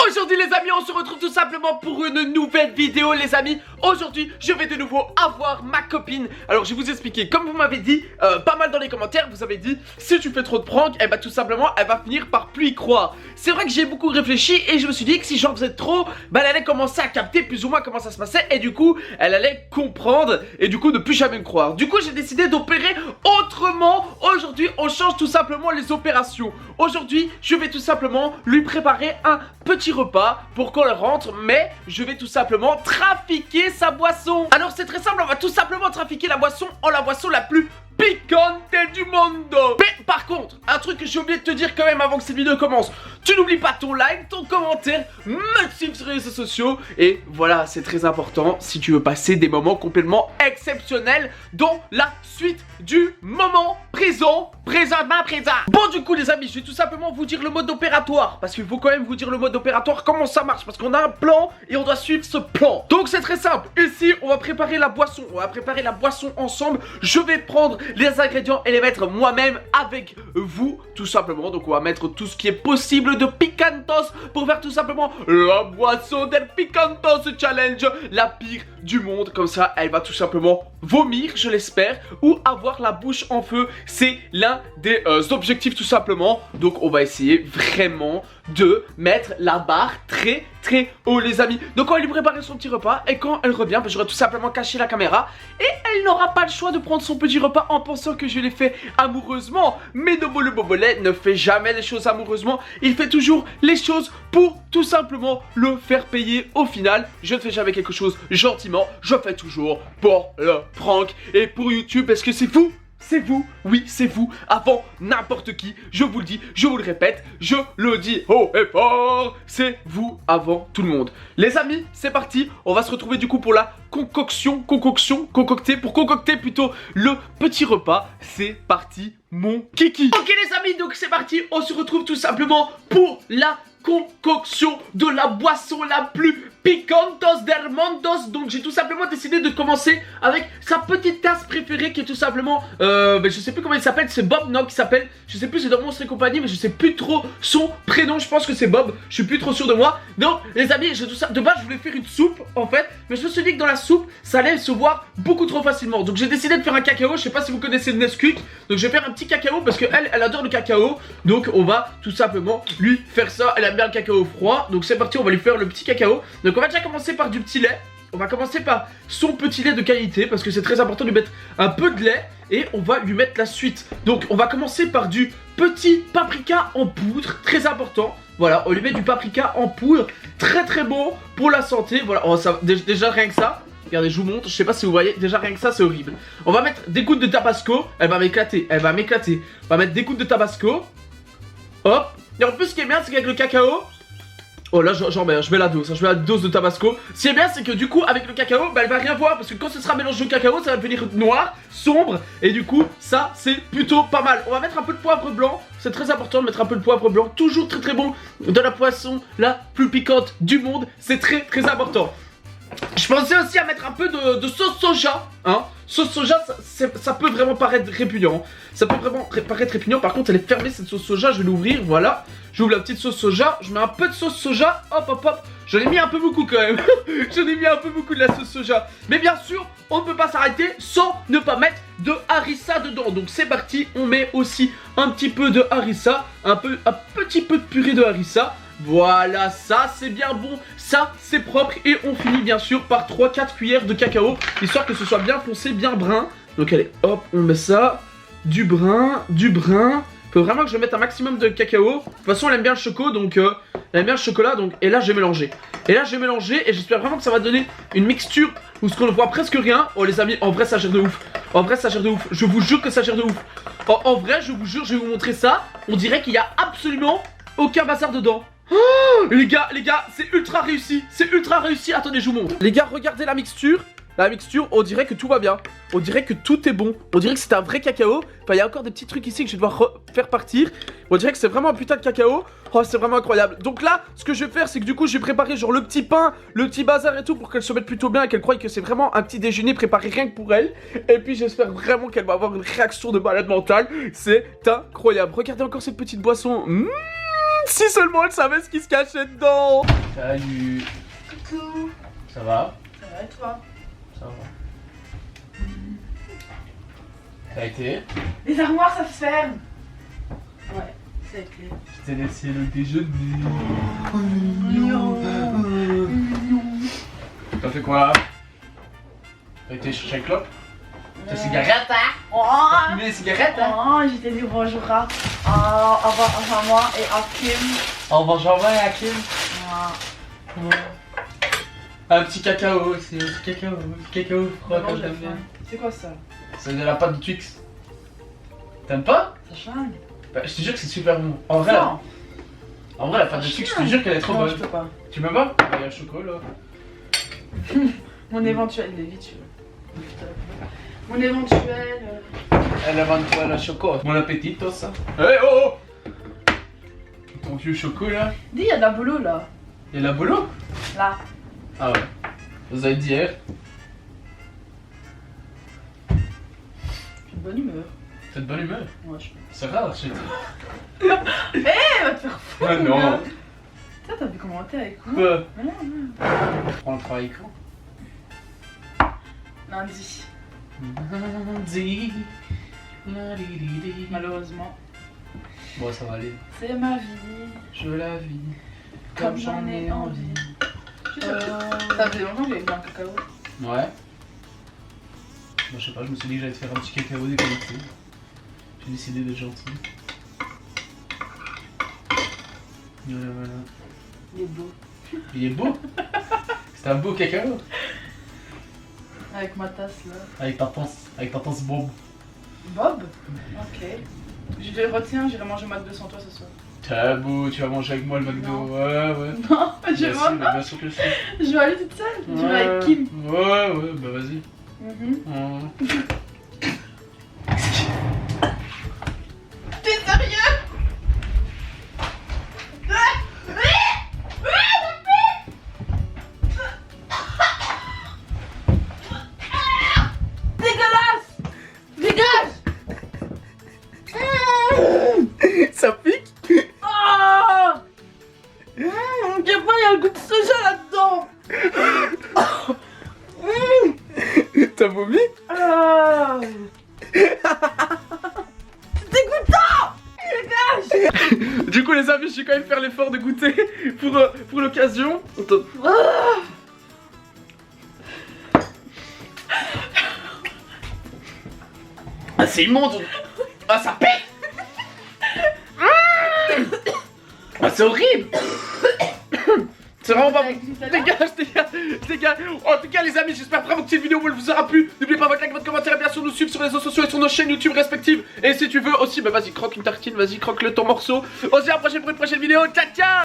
Aujourd'hui les amis, on se retrouve tout simplement pour une nouvelle vidéo les amis. Aujourd'hui je vais de nouveau avoir ma copine. Alors je vais vous expliquer, comme vous m'avez dit pas mal dans les commentaires, vous avez dit si tu fais trop de pranks, et bah tout simplement elle va finir par plus y croire. C'est vrai que j'ai beaucoup réfléchi et je me suis dit que si j'en faisais trop, bah elle allait commencer à capter plus ou moins comment ça se passait. Et du coup elle allait comprendre et du coup ne plus jamais me croire. Du coup j'ai décidé d'opérer autrement. Aujourd'hui on change tout simplement les opérations. Aujourd'hui je vais tout simplement lui préparer un petit repas pour qu'on le rentre, mais je vais tout simplement trafiquer sa boisson. Alors c'est très simple, on va tout simplement trafiquer la boisson en la boisson la plus piquante du monde. Mais par contre, un truc que j'ai oublié de te dire quand même avant que cette vidéo commence, tu n'oublies pas ton like, ton commentaire, me suivre sur les réseaux sociaux. Et voilà, c'est très important si tu veux passer des moments complètement exceptionnels dans la suite du moment présent. Bon du coup les amis, je vais tout simplement vous dire le mode opératoire, parce qu'il faut quand même vous dire le mode opératoire, comment ça marche, parce qu'on a un plan et on doit suivre ce plan. Donc c'est très simple, ici on va préparer la boisson, ensemble. Je vais prendre les ingrédients et les mettre moi-même avec vous, tout simplement. Donc on va mettre tout ce qui est possible de picantos pour faire tout simplement la boisson del picantos challenge, la pire du monde. Comme ça elle va tout simplement vomir, je l'espère, ou avoir la bouche en feu. C'est l'un des objectifs tout simplement. Donc on va essayer vraiment de mettre la barre très haut les amis. Donc on va lui préparer son petit repas et quand elle revient, bah, j'aurai tout simplement caché la caméra et elle n'aura pas le choix de prendre son petit repas en pensant que je l'ai fait amoureusement. Mais Nobo le Bobolet ne fait jamais les choses amoureusement, il fait toujours les choses pour tout simplement le faire payer. Au final, je ne fais jamais quelque chose gentiment, je fais toujours pour le prank et pour YouTube parce que c'est fou. C'est vous, oui c'est vous, avant n'importe qui, je vous le dis, je vous le répète, je le dis haut et fort, c'est vous avant tout le monde. Les amis, c'est parti, on va se retrouver du coup pour la concocter plutôt le petit repas. C'est parti mon kiki. Ok les amis, donc c'est parti, on se retrouve tout simplement pour la concoction de la boisson la plus picantos del mondos. Donc j'ai tout simplement décidé de commencer avec sa petite tasse préférée qui est tout simplement je sais plus comment il s'appelle, c'est Bob non qui s'appelle, je sais plus, c'est dans Monstres et compagnie mais je sais plus trop son prénom, je pense que c'est Bob, je suis plus trop sûr de moi. Donc les amis, j'ai tout ça, de base je voulais faire une soupe en fait, mais je me suis dit que dans la soupe ça allait se voir beaucoup trop facilement. Donc j'ai décidé de faire un cacao, je sais pas si vous connaissez le Nesquik. Donc je vais faire un petit cacao parce que elle adore le cacao. Donc on va tout simplement lui faire ça, elle aime bien le cacao froid. Donc c'est parti, on va lui faire le petit cacao. Donc on va déjà commencer par du petit lait. On va commencer par son petit lait de qualité parce que c'est très important de lui mettre un peu de lait et on va lui mettre la suite. Donc on va commencer par du petit paprika en poudre, très important. Voilà, on lui met du paprika en poudre, très bon pour la santé. Voilà, oh, ça, déjà rien que ça. Regardez, je vous montre, je sais pas si vous voyez, déjà rien que ça c'est horrible. On va mettre des gouttes de tabasco, elle va m'éclater. On va mettre des gouttes de tabasco. Hop. Et en plus ce qui est bien c'est qu'avec le cacao, oh là j'en mets, je mets la dose, je mets la dose de tabasco. Ce qui est bien c'est que du coup avec le cacao, bah, elle va rien voir parce que quand ce sera mélangé au cacao ça va devenir noir, sombre. Et du coup ça c'est plutôt pas mal. On va mettre un peu de poivre blanc, c'est très important de mettre un peu de poivre blanc. Toujours très bon dans la poisson la plus piquante du monde, c'est très important. Je pensais aussi à mettre un peu de sauce soja, hein. Sauce soja, ça peut vraiment paraître répugnant. Ça peut vraiment paraître répugnant. Par contre, elle est fermée cette sauce soja. Je vais l'ouvrir, voilà. J'ouvre la petite sauce soja. Je mets un peu de sauce soja. Hop. J'en ai mis un peu beaucoup quand même. J'en ai mis un peu beaucoup de la sauce soja. Mais bien sûr, on ne peut pas s'arrêter sans ne pas mettre de harissa dedans. Donc c'est parti. On met aussi un petit peu de harissa. Un petit peu de purée de harissa. Voilà, ça c'est bien bon, ça c'est propre. Et on finit bien sûr par 3-4 cuillères de cacao, histoire que ce soit bien foncé, bien brun. Donc allez, hop, on met ça, du brun. Faut vraiment que je mette un maximum de cacao. De toute façon elle aime bien le choco, donc elle aime bien le chocolat, donc et là je vais mélanger. Et j'espère vraiment que ça va donner une mixture où ce qu'on ne voit presque rien. Oh les amis, en vrai ça gère de ouf. Je vous jure que ça gère de ouf. En vrai, je vous jure, je vais vous montrer ça. On dirait qu'il y a absolument aucun bazar dedans. Oh, les gars, c'est ultra réussi. Attendez, je vous montre. Les gars, regardez la mixture, on dirait que tout va bien. On dirait que tout est bon. On dirait que c'est un vrai cacao. Enfin, il y a encore des petits trucs ici que je vais devoir faire partir. On dirait que c'est vraiment un putain de cacao. Oh, c'est vraiment incroyable. Donc là, ce que je vais faire, c'est que du coup, je vais préparer genre le petit pain, le petit bazar et tout pour qu'elle se mette plutôt bien et qu'elle croie que c'est vraiment un petit déjeuner préparé rien que pour elle. Et puis, j'espère vraiment qu'elle va avoir une réaction de malade mentale. C'est incroyable. Regardez encore cette petite boisson. Si seulement elle savait ce qui se cachait dedans. Salut. Coucou. Ça va? Ça va et toi? Ça va. Ça a été? Les armoires, ça se ferme. Ouais, ça a été. Je t'ai laissé le déjeuner. Mignon. T'as fait quoi? T'as été chercher une clope? Tes cigarettes, hein? Oh, T'as fumé les cigarettes, hein? oh, j'étais dit bonjour à moi et à Kim. Au revoir Jean-Marc et Hakim. Ouais. Un petit cacao aussi, un petit cacao froid Non, comme j'ai j'aime faim. bien. C'est quoi ça? C'est de la pâte de Twix. T'aimes pas? Ça change. Bah, je te jure que c'est super bon. En vrai, Non. la pâte de Twix, je te jure qu'elle est trop Non, bonne. je peux pas. Tu m'aimes pas? Il y a le chocolat. Mon éventuel, il est vite, tu veux. Mon éventuel. Elle invente toi le chocolat. Mon appétit, toi ça. Hey oh! Ton vieux chocolat. Dis, il y a de la boulot là. Il y a la boulot? Là. Ah ouais. Vous avez dit hier? Je suis de bonne humeur. T'es de bonne humeur? Ouais, je suis. C'est rare chez toi. Eh, va te faire foutre. Ah non. Ça, t'as vu comment t'es avec moi? Quoi? Mais non, non. Prends le travail quand? Lundi. Lundi. Malheureusement. Bon, ça va aller. C'est ma vie. Je la vis Comme j'en ai envie. Ça faisait longtemps que j'avais bu un cacao. Ouais. Bon, je sais pas, je me suis dit que j'allais te faire un petit cacao déconnecté. J'ai décidé d'être gentil. Voilà, voilà. Il est beau. Il est beau. C'est un beau cacao. Avec ma tasse là. Avec ta tasse Bob. Bob? Ok. Je le retiens, j'irai manger McDo sans toi ce soir. Tabou, tu vas manger avec moi le McDo. Non. Ouais, ouais. Non, je Bien vais sûr, bien sûr que je sais. Je vais aller toute seule. Je vais avec Kim. Ouais, ouais, bah vas-y. T'es sérieux? Dégueulasse! Dégage! Ça pique? Oh! Il y a le goût de soja là-dedans! T'as vomi? Ah. C'est dégoûtant! Dégage! Du coup les amis, je vais quand même faire l'effort de goûter pour l'occasion. Ah. Ah c'est immonde. Ah ça pète. Ah c'est horrible. C'est vraiment pas bon. Dégage. En tout cas les amis, j'espère vraiment que cette vidéo vous aura plu. N'oubliez pas votre like, votre commentaire et bien sûr nous suivre sur les réseaux sociaux et sur nos chaînes YouTube respectives. Et si tu veux aussi, bah vas-y croque une tartine, vas-y croque le ton morceau. On se dit à la prochaine pour une prochaine vidéo. Ciao ciao.